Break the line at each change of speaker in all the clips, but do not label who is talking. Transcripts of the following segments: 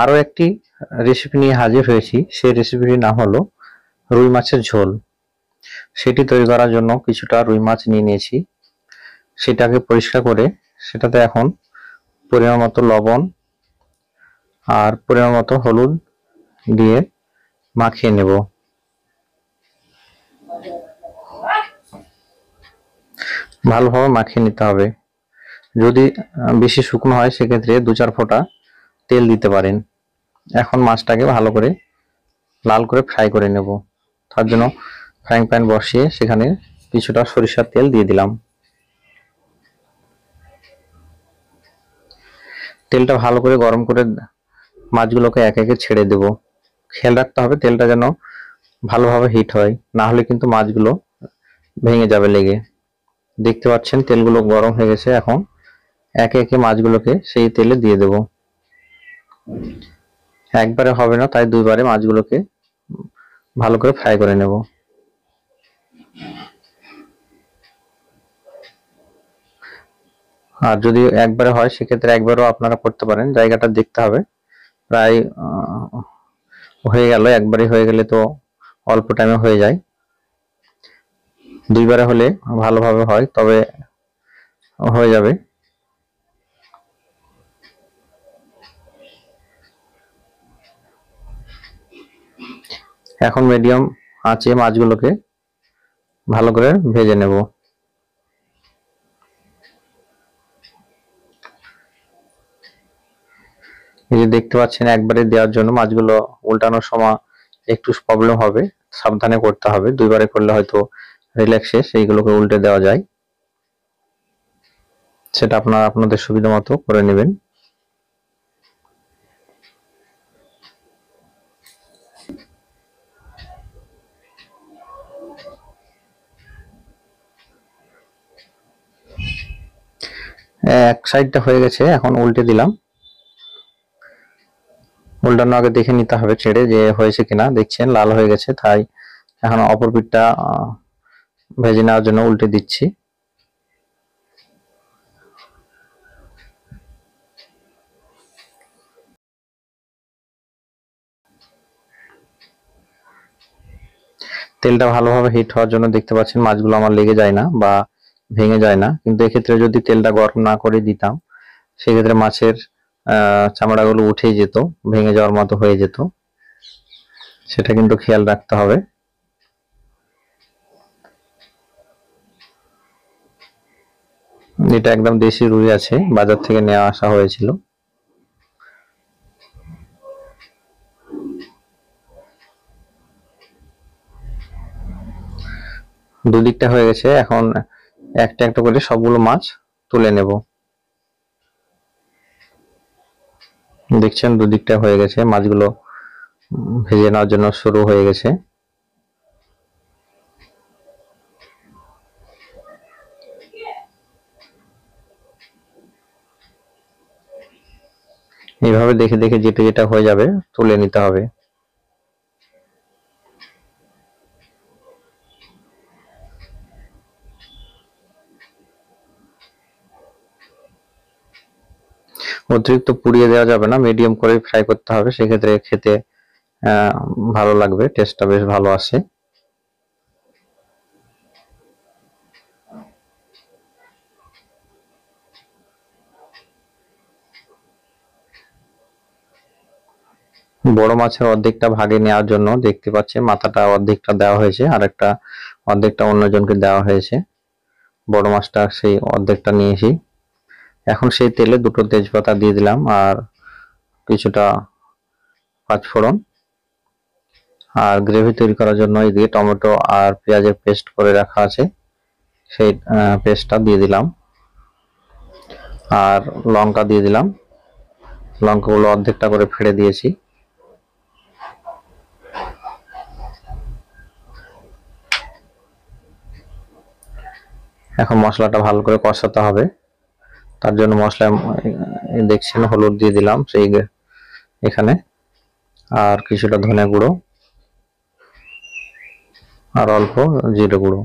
আরও একটি রেসিপি নিয়ে হাজির হয়েছি। সেই রেসিপিটির নাম হলো রুই মাছের ঝোল। সেটি তৈরি করার জন্য কিছুটা রুই মাছ নিয়ে নিয়েছি। সেটাকে পরিষ্কার করে সেটাতে এখন পরিমাণ মতো লবণ আর পরিমাণ মতো হলুদ দিয়ে মাখিয়ে নেব। ভালোভাবে মাখিয়ে নিতে হবে। যদি বেশি শুকনো হয় সেক্ষেত্রে 2-4 ফোঁটা তেল দিতে পারেন। এখন মাছটাকে ভালো করে লাল করে ফ্রাই করে নেব। তার জন্য ফ্রাইং প্যান বসিয়ে সেখানে কিছুটা সরিষার তেল দিয়ে দিলাম। তেলটা ভালো করে গরম করে মাছগুলোকে একে একে ছেড়ে দেব। খেয়াল রাখতে হবে তেলটা যেন ভালোভাবে হিট হয়, না হলে কিন্তু মাছগুলো ভেঙে যাবে লেগে। দেখতে পাচ্ছেন তেলগুলো গরম হয়ে গেছে। এখন একে একে মাছগুলোকে সেই তেলে দিয়ে দেব। একবারে হবে না, তাই দুইবারে মাছগুলোকে ভালো করে ফ্রাই করে নেব। আর যদি একবারে হয় সেক্ষেত্রে একবারও আপনারা করতে পারেন। জায়গাটা দেখতে হবে। প্রায় হয়ে গেল। একবারে হয়ে গেলে তো অল্প টাইমে হয়ে যায়। দুইবারে হলে ভালোভাবে হয়, তবে হয়ে যাবে। এখন মিডিয়াম আঁচে মাছগুলোকে ভালো করে ভেজে নেব। এই যে দেখতে পাচ্ছেন একবারে দেওয়ার জন্য মাছগুলো উল্টানোর সময় একটু প্রবলেম হবে, সাবধানে করতে হবে। দুইবারে করলে হয়তো রিল্যাক্সে সেইগুলোকে উল্টে দেওয়া যায়। সেটা আপনারা আপনাদের সুবিধা মতো করে নেবেন। এক সাইডটা হয়ে গেছে, এখন উল্টে দিলাম। উল্টানো আগে দেখে নিতে হবে ছেড়ে যে হয়েছে কিনা। দেখছেন লাল হয়ে গেছে, তাই এখন অপর পিঠটা ভেজে নেওয়ার জন্য উল্টে দিচ্ছি। তেলটা ভালোভাবে হিট হওয়ার জন্য দেখতে পাচ্ছেন মাছগুলো আমার লেগে যায় না বা ভেঙে যায় না। কিন্তু এক্ষেত্রে যদি তেলটা গরম না করে দিতাম সেক্ষেত্রে মাছের চামড়াগুলো উঠে যেত, ভেঙে যাওয়ার মতো হয়ে যেত। সেটা কিন্তু খেয়াল রাখতে হবে। এটা একদম দেশি রুই আছে, বাজার থেকে নেওয়া আসা হয়েছিল। দুদিকটা হয়ে গেছে, এখন একটা একটা করে সবগুলো মাছ তুলে নেব। দেখছেন দুদিকটা হয়ে গেছে, মাছগুলো ভেজে নেওয়ার জন্য শুরু হয়ে গেছে। এইভাবে দেখে দেখে যেটা যেটা হয়ে যাবে তুলে নিতে হবে। অতিরিক্ত পুড়িয়ে দেওয়া যাবে না, মিডিয়াম করে ফ্রাই করতে হবে। সেক্ষেত্রে খেতে ভালো লাগবে, টেস্টটা বেশ ভালো আসে। বড় মাছের অর্ধেকটা ভাগে নেওয়ার জন্য দেখতে পাচ্ছেন মাথাটা অর্ধেকটা দেওয়া হয়েছে, আর একটা অর্ধেকটা অন্যজনকে দেওয়া হয়েছে। বড় মাছটা সেই অর্ধেকটা নিয়েছি। এখন সেই তেলে দুটো তেজপাতা দিয়ে দিলাম আর কিছুটা পাঁচফোড়ন। আর গ্রেভি তৈরি করার জন্য এদিকে টমেটো আর পেঁয়াজের পেস্ট করে রাখা আছে, সেই পেস্টটা দিয়ে দিলাম। আর লঙ্কা দিয়ে দিলাম। লঙ্কাগুলো অর্ধেকটা করে ফেড়ে দিয়েছি। এখন মশলাটা ভালো করে কষাতে হবে। তার জন্য মশলা দেখছেন হলুদ দিয়ে দিলাম সেই এখানে, আর কিছুটা ধনে গুঁড়ো আর অল্প জিরে গুঁড়ো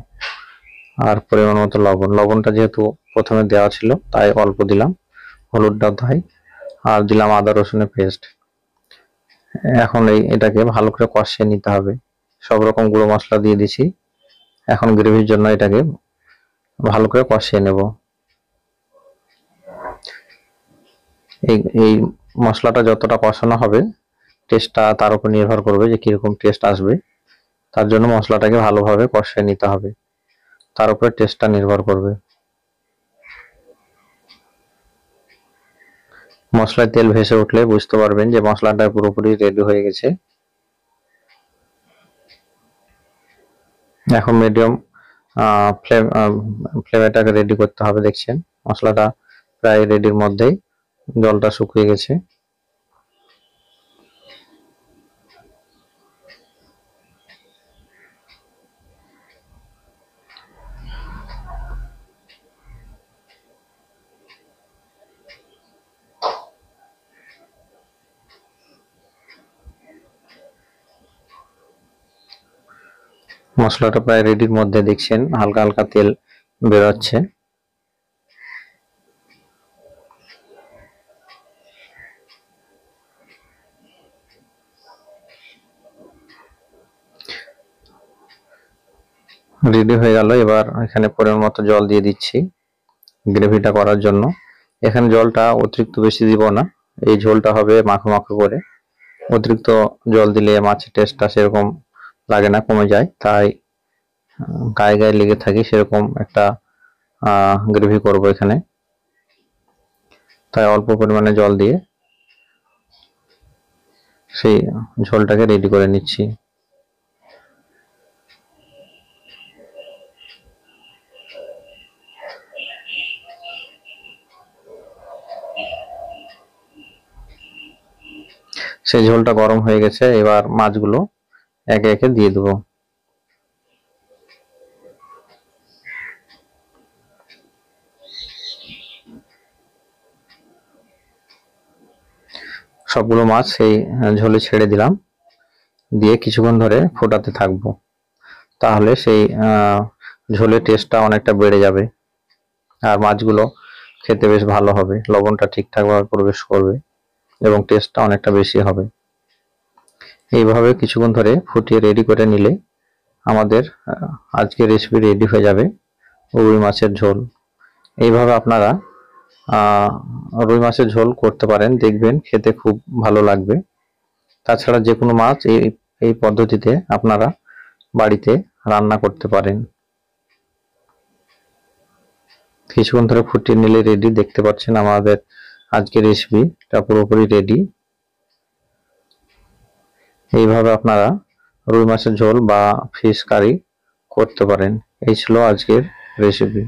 আর পরিমাণ মতো লবণ। লবণটা যেহেতু প্রথমে দেওয়া ছিল তাই অল্প দিলাম, হলুদটাও তাই। আর দিলাম আদা রসুনের পেস্ট। এখন এটাকে ভালো করে কষিয়ে নিতে হবে। সব রকম গুঁড়ো মশলা দিয়ে দিছি। এখন গ্রেভির জন্য এটাকে ভালো করে কষিয়ে নেব। এই মশলাটা যতটা কষানো হবে টেস্টটা তার উপর নির্ভর করবে যে কিরকম টেস্ট আসবে। তার জন্য মশলাটাকে ভালোভাবে কষিয়ে নিতে হবে, তার উপরে টেস্টটা নির্ভর করবে। মশলায় তেল ভেসে উঠলে বুঝতে পারবেন যে মশলাটা পুরোপুরি রেডি হয়ে গেছে। এখন মিডিয়াম ফ্লেমটাকে রেডি করতে হবে। দেখছেন মশলাটা প্রায় রেডির মধ্যেই, জলটা শুকিয়ে গেছে। মশলাটা প্রায় রেডির মধ্যে, দেখছেন হালকা হালকা তেল বেরোচ্ছে। রেডি হয়ে গেল। এবার এখানে পরিমাণ মতো জল দিয়ে দিচ্ছি গ্রেভিটা করার জন্য। এখানে জলটা অতিরিক্ত বেশি দিব না, এই ঝোলটা হবে মাখো মাখো করে। অতিরিক্ত জল দিলে মাছের টেস্টটা সেরকম লাগে না, কমে যায়। তাই গায়ে গায়ে লেগে থাকি সেরকম একটা গ্রেভি করব এখানে। তাই অল্প পরিমাণে জল দিয়ে সেই ঝোলটাকে রেডি করে নিচ্ছি। সেই ঝোলটা গরম হয়ে গেছে। এবার মাছগুলো একে একে দিয়ে দেবো। সবগুলো মাছ সেই ঝোলে ছেড়ে দিলাম, দিয়ে কিছুক্ষণ ধরে ফোটাতে থাকবো। তাহলে সেই ঝোলের টেস্টটা অনেকটা বেড়ে যাবে, আর মাছগুলো খেতে বেশ ভালো হবে, লবণটা ঠিকঠাকভাবে প্রবেশ করবে এবং টেস্টটা অনেকটা বেশি হবে। এইভাবে কিছুক্ষণ ধরে ফুটিয়ে রেডি করে নিলে আমাদের আজকের রেসিপি রেডি হয়ে যাবে, রুই মাছের ঝোল। এইভাবে আপনারা রুই মাছের ঝোল করতে পারেন, দেখবেন খেতে খুব ভালো লাগবে। তাছাড়া যে কোনো মাছ এই পদ্ধতিতে আপনারা বাড়িতে রান্না করতে পারেন। কিছুক্ষণ ধরে ফুটিয়ে নিলে রেডি। দেখতে পাচ্ছেন আমাদের আজকের রেসিপিটা পুরোপুরি রেডি। এইভাবে আপনারা রুই মাছের ঝোল বা ফিশ কারি করতে পারেন। এই ছিল আজকের রেসিপি।